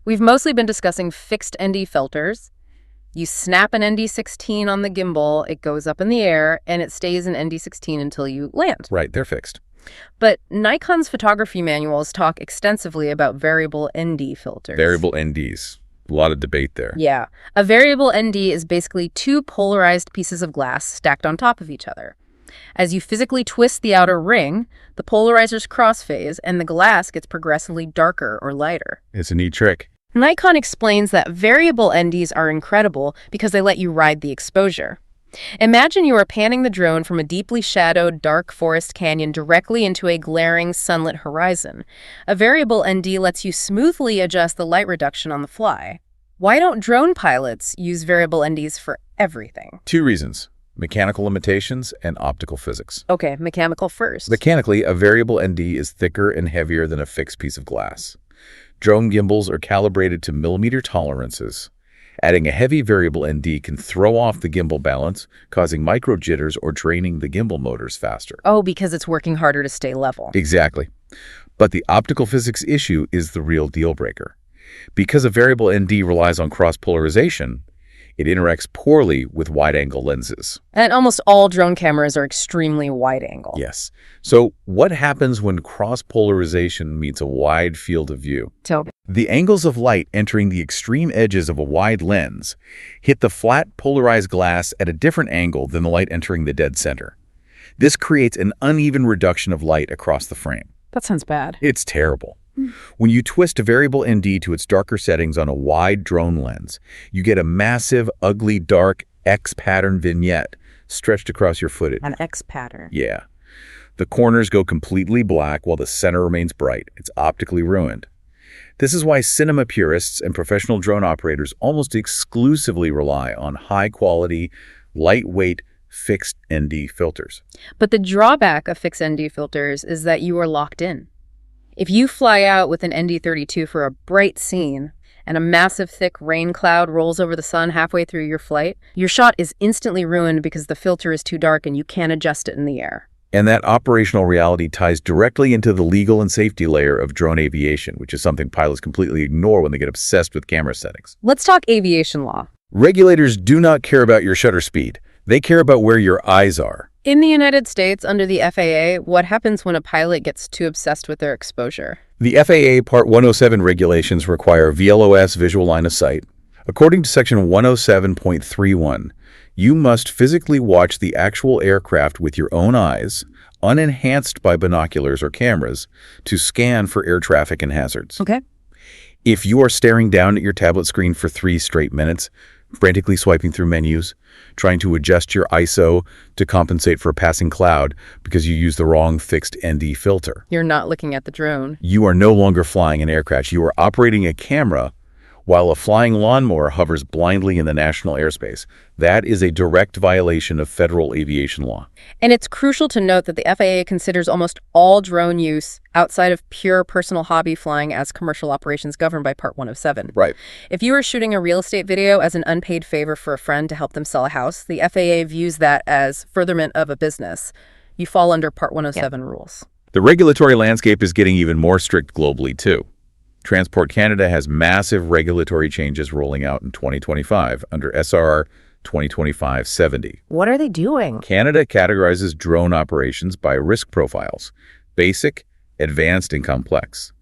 We've mostly been discussing fixed ND filters. You snap an ND16 on the gimbal, it goes up in the air, and it stays in ND16 until you land. Right, they're fixed. But Nikon's photography manuals talk extensively about variable ND filters. Variable NDs. A lot of debate there. Yeah. A variable ND is basically 2 polarized pieces of glass stacked on top of each other. As you physically twist the outer ring, the polarizers cross-phase and the glass gets progressively darker or lighter. It's a neat trick. Nikon explains that variable NDs are incredible because they let you ride the exposure. Imagine you are panning the drone from a deeply shadowed, dark forest canyon directly into a glaring, sunlit horizon. A variable ND lets you smoothly adjust the light reduction on the fly. Why don't drone pilots use variable NDs for everything? 2 reasons: mechanical limitations and optical physics. Okay, mechanical first. Mechanically, a variable ND is thicker and heavier than a fixed piece of glass. Drone gimbals are calibrated to millimeter tolerances. Adding a heavy variable ND can throw off the gimbal balance, causing micro jitters or draining the gimbal motors faster. Oh, because it's working harder to stay level. Exactly. But the optical physics issue is the real deal breaker. Because a variable ND relies on cross-polarization, it interacts poorly with wide-angle lenses. And almost all drone cameras are extremely wide-angle. Yes. So what happens when cross-polarization meets a wide field of view? So, The angles of light entering the extreme edges of a wide lens hit the flat polarized glass at a different angle than the light entering the dead center. This creates an uneven reduction of light across the frame. that sounds bad. It's terrible. When you twist a variable ND to its darker settings on a wide drone lens, you get a massive, ugly, dark X pattern vignette stretched across your footage. An X pattern. Yeah. The corners go completely black while the center remains bright. It's optically ruined. This is why cinema purists and professional drone operators almost exclusively rely on high-quality, lightweight, fixed ND filters. But the drawback of fixed ND filters is that you are locked in. If you fly out with an ND32 for a bright scene and a massive thick rain cloud rolls over the sun halfway through your flight, your shot is instantly ruined because the filter is too dark and you can't adjust it in the air. And that operational reality ties directly into the legal and safety layer of drone aviation, which is something pilots completely ignore when they get obsessed with camera settings. Let's talk aviation law. Regulators do not care about your shutter speed. They care about where your eyes are. In the United States, under the FAA, what happens when a pilot gets too obsessed with their exposure? The FAA Part 107 regulations require VLOS visual line of sight. According to Section 107.31, you must physically watch the actual aircraft with your own eyes, unenhanced by binoculars or cameras, to scan for air traffic and hazards. Okay. If you are staring down at your tablet screen for 3 straight minutes, frantically swiping through menus, trying to adjust your ISO to compensate for a passing cloud because you used the wrong fixed ND filter, You're not looking at the drone. you are no longer flying an aircraft. You are operating a camera while a flying lawnmower hovers blindly in the national airspace. That is a direct violation of federal aviation law. And it's crucial to note that the FAA considers almost all drone use outside of pure personal hobby flying as commercial operations governed by Part 107. Right. If you are shooting a real estate video as an unpaid favor for a friend to help them sell a house, the FAA views that as furtherment of a business. You fall under Part 107 rules. The regulatory landscape is getting even more strict globally, too. Transport Canada has massive regulatory changes rolling out in 2025 under SR 2025-70. What are they doing? Canada categorizes drone operations by risk profiles: basic, advanced, and complex.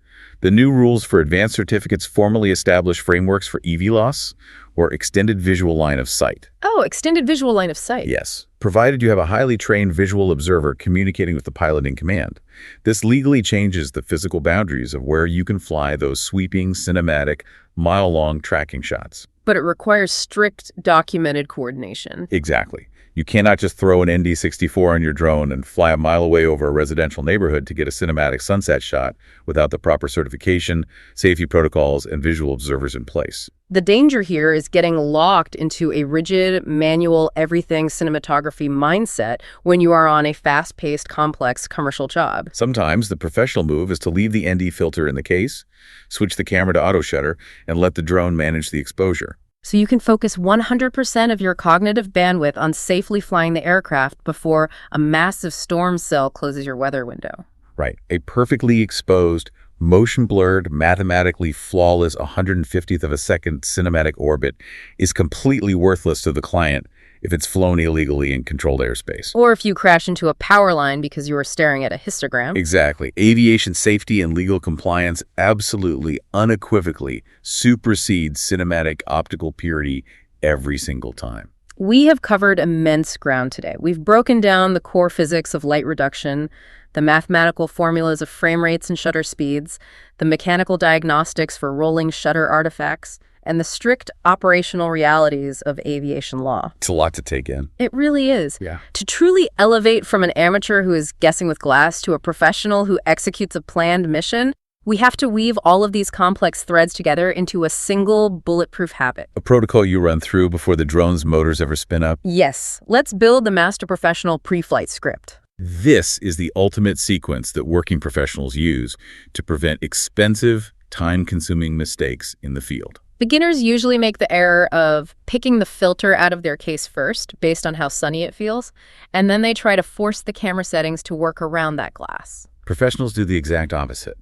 The new rules for advanced certificates formally establish frameworks for EV loss or extended visual line of sight. Oh, extended visual line of sight. Yes, provided you have a highly trained visual observer communicating with the pilot in command. This legally changes the physical boundaries of where you can fly those sweeping, cinematic, mile-long tracking shots. But it requires strict, documented coordination. Exactly. You cannot just throw an ND-64 on your drone and fly a mile away over a residential neighborhood to get a cinematic sunset shot without the proper certification, safety protocols, and visual observers in place. The danger here is getting locked into a rigid, manual, everything cinematography mindset when you are on a fast-paced, complex commercial job. Sometimes the professional move is to leave the ND filter in the case, switch the camera to auto shutter, and let the drone manage the exposure. So you can focus 100% of your cognitive bandwidth on safely flying the aircraft before a massive storm cell closes your weather window. Right. A perfectly exposed, motion-blurred, mathematically flawless 150th of a second cinematic orbit is completely worthless to the client if it's flown illegally in controlled airspace. Or if you crash into a power line because you were staring at a histogram. Exactly. Aviation safety and legal compliance absolutely, unequivocally supersedes cinematic optical purity every single time. We have covered immense ground today. We've broken down the core physics of light reduction, the mathematical formulas of frame rates and shutter speeds, the mechanical diagnostics for rolling shutter artifacts, and the strict operational realities of aviation law. It's a lot to take in. It really is. Yeah. To truly elevate from an amateur who is guessing with glass to a professional who executes a planned mission, we have to weave all of these complex threads together into a single bulletproof habit. A protocol you run through before the drone's motors ever spin up? Yes, let's build the master professional pre-flight script. This is the ultimate sequence that working professionals use to prevent expensive, time-consuming mistakes in the field. Beginners usually make the error of picking the filter out of their case first, based on how sunny it feels, and then they try to force the camera settings to work around that glass. Professionals do the exact opposite.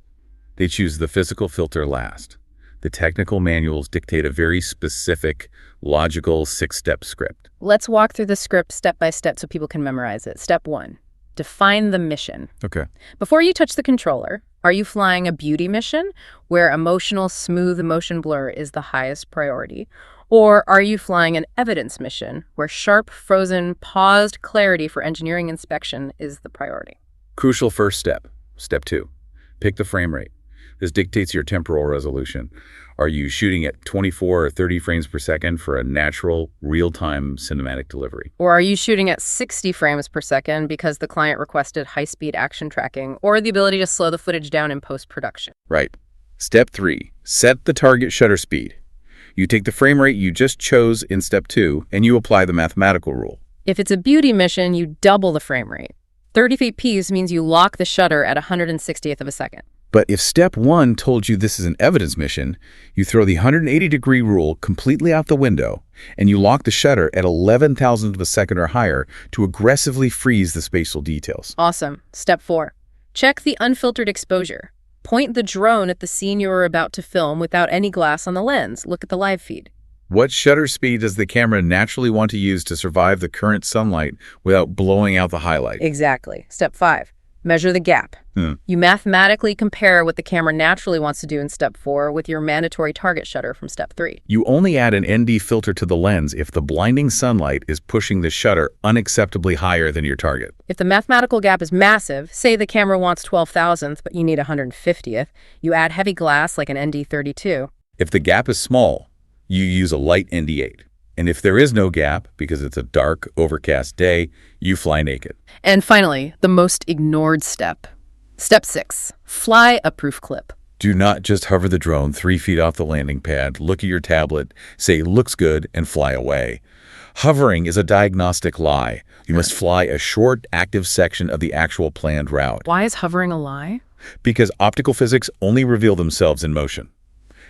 They choose the physical filter last. The technical manuals dictate a very specific, logical 6-step script. Let's walk through the script step by step so people can memorize it. Step 1, define the mission. Okay. Before you touch the controller, are you flying a beauty mission where emotional, smooth motion blur is the highest priority? Or are you flying an evidence mission where sharp, frozen, paused clarity for engineering inspection is the priority? Crucial first step. Step 2, pick the frame rate. This dictates your temporal resolution. Are you shooting at 24 or 30 frames per second for a natural, real-time cinematic delivery? Or are you shooting at 60 frames per second because the client requested high-speed action tracking or the ability to slow the footage down in post-production? Right. Step 3, set the target shutter speed. You take the frame rate you just chose in step 2 and you apply the mathematical rule. If it's a beauty mission, you double the frame rate. 30 fps means you lock the shutter at 160th of a second. But if step 1 told you this is an evidence mission, you throw the 180-degree rule completely out the window and you lock the shutter at 11,000th of a second or higher to aggressively freeze the spatial details. Awesome. Step 4, check the unfiltered exposure. Point the drone at the scene you are about to film without any glass on the lens. Look at the live feed. What shutter speed does the camera naturally want to use to survive the current sunlight without blowing out the highlight? Exactly. Step 5, measure the gap. You mathematically compare what the camera naturally wants to do in step 4 with your mandatory target shutter from step 3. You only add an ND filter to the lens if the blinding sunlight is pushing the shutter unacceptably higher than your target. If the mathematical gap is massive, say the camera wants 12,000th, but you need 150th, you add heavy glass like an ND32. If the gap is small, you use a light ND8. And if there is no gap, because it's a dark, overcast day, you fly naked. And finally, the most ignored step. Step 6, fly a proof clip. Do not just hover the drone 3 feet off the landing pad, look at your tablet, say looks good, and fly away. Hovering is a diagnostic lie. You must fly a short, active section of the actual planned route. Why is hovering a lie? Because optical physics only reveal themselves in motion.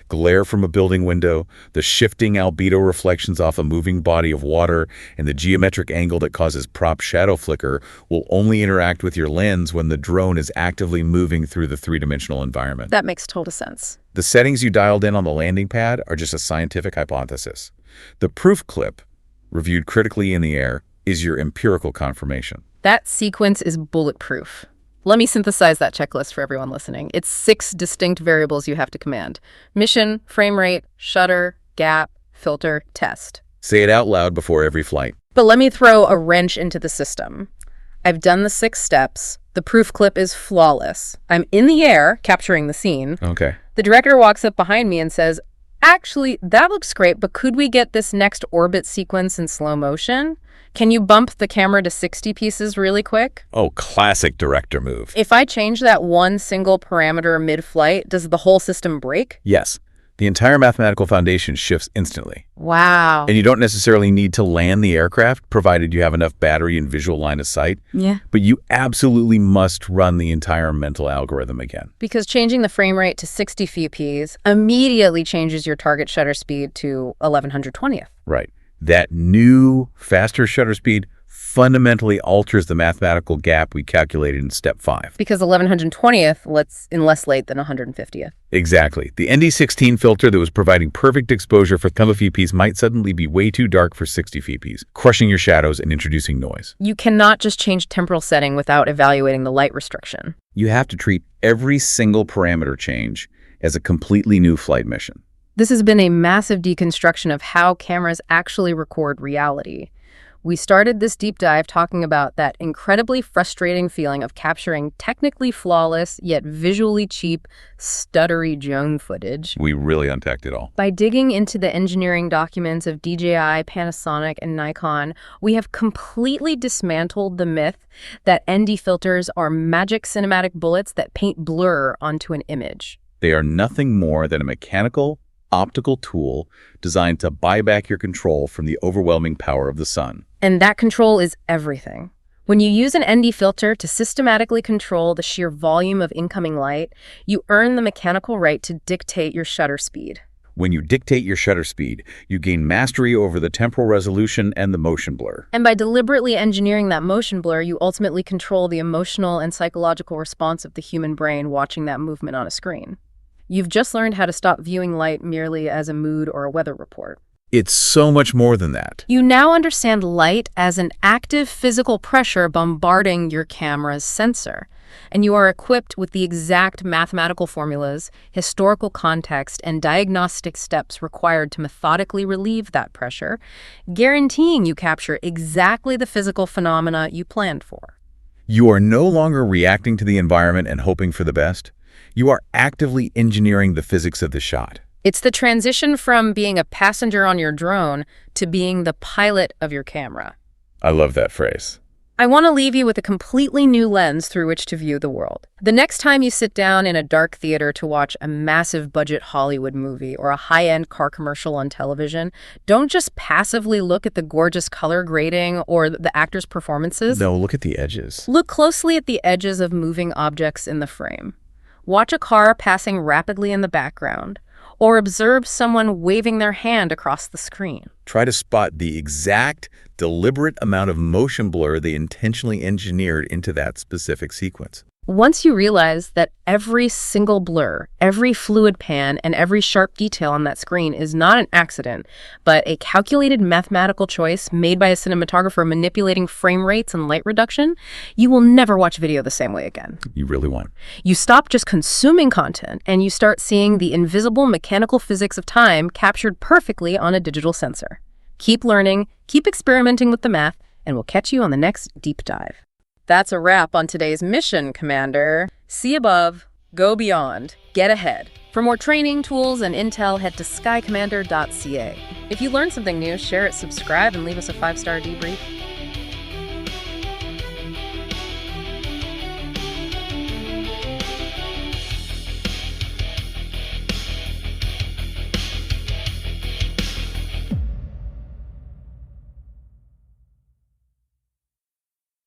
Glare from a building window, the shifting albedo reflections off a moving body of water, and the geometric angle that causes prop shadow flicker will only interact with your lens when the drone is actively moving through the three-dimensional environment. That makes total sense. The settings you dialed in on the landing pad are just a scientific hypothesis. The proof clip, reviewed critically in the air, is your empirical confirmation. That sequence is bulletproof. Let me synthesize that checklist for everyone listening. It's 6 distinct variables you have to command: mission, frame rate, shutter, gap, filter, test. Say it out loud before every flight. But let me throw a wrench into the system. I've done the 6 steps. The proof clip is flawless. I'm in the air, capturing the scene. Okay. The director walks up behind me and says, "Actually, that looks great, but could we get this next orbit sequence in slow motion? Can you bump the camera to 60 pieces really quick?" Oh, classic director move. If I change that one single parameter mid-flight, does the whole system break? Yes. The entire mathematical foundation shifts instantly. Wow. And you don't necessarily need to land the aircraft, provided you have enough battery and visual line of sight. Yeah. But you absolutely must run the entire mental algorithm again. Because changing the frame rate to 60 fps immediately changes your target shutter speed to 1120th. Right. That new, faster shutter speed fundamentally alters the mathematical gap we calculated in step 5. Because 1120th lets in less light than 150th. Exactly. The ND16 filter that was providing perfect exposure for 10 fps might suddenly be way too dark for 60 fps, crushing your shadows and introducing noise. You cannot just change temporal setting without evaluating the light restriction. You have to treat every single parameter change as a completely new flight mission. This has been a massive deconstruction of how cameras actually record reality. We started this deep dive talking about that incredibly frustrating feeling of capturing technically flawless, yet visually cheap, stuttery drone footage. We really unpacked it all. By digging into the engineering documents of DJI, Panasonic, and Nikon, we have completely dismantled the myth that ND filters are magic cinematic bullets that paint blur onto an image. They are nothing more than a mechanical, optical tool designed to buy back your control from the overwhelming power of the sun. And that control is everything. When you use an ND filter to systematically control the sheer volume of incoming light, you earn the mechanical right to dictate your shutter speed. When you dictate your shutter speed, you gain mastery over the temporal resolution and the motion blur. And by deliberately engineering that motion blur, you ultimately control the emotional and psychological response of the human brain watching that movement on a screen. You've just learned how to stop viewing light merely as a mood or a weather report. It's so much more than that. You now understand light as an active physical pressure bombarding your camera's sensor, and you are equipped with the exact mathematical formulas, historical context, and diagnostic steps required to methodically relieve that pressure, guaranteeing you capture exactly the physical phenomena you planned for. You are no longer reacting to the environment and hoping for the best. You are actively engineering the physics of the shot. It's the transition from being a passenger on your drone to being the pilot of your camera. I love that phrase. I want to leave you with a completely new lens through which to view the world. The next time you sit down in a dark theater to watch a massive budget Hollywood movie or a high-end car commercial on television, don't just passively look at the gorgeous color grading or the actors' performances. No, look at the edges. Look closely at the edges of moving objects in the frame. Watch a car passing rapidly in the background, or observe someone waving their hand across the screen. Try to spot the exact, deliberate amount of motion blur they intentionally engineered into that specific sequence. Once you realize that every single blur, every fluid pan, and every sharp detail on that screen is not an accident, but a calculated mathematical choice made by a cinematographer manipulating frame rates and light reduction, you will never watch video the same way again. You really won't. You stop just consuming content, and you start seeing the invisible mechanical physics of time captured perfectly on a digital sensor. Keep learning, keep experimenting with the math, and we'll catch you on the next deep dive. That's a wrap on today's mission, Commander. See above, go beyond, get ahead. For more training, tools, and intel, head to skycommander.ca. If you learned something new, share it, subscribe, and leave us a 5-star debrief.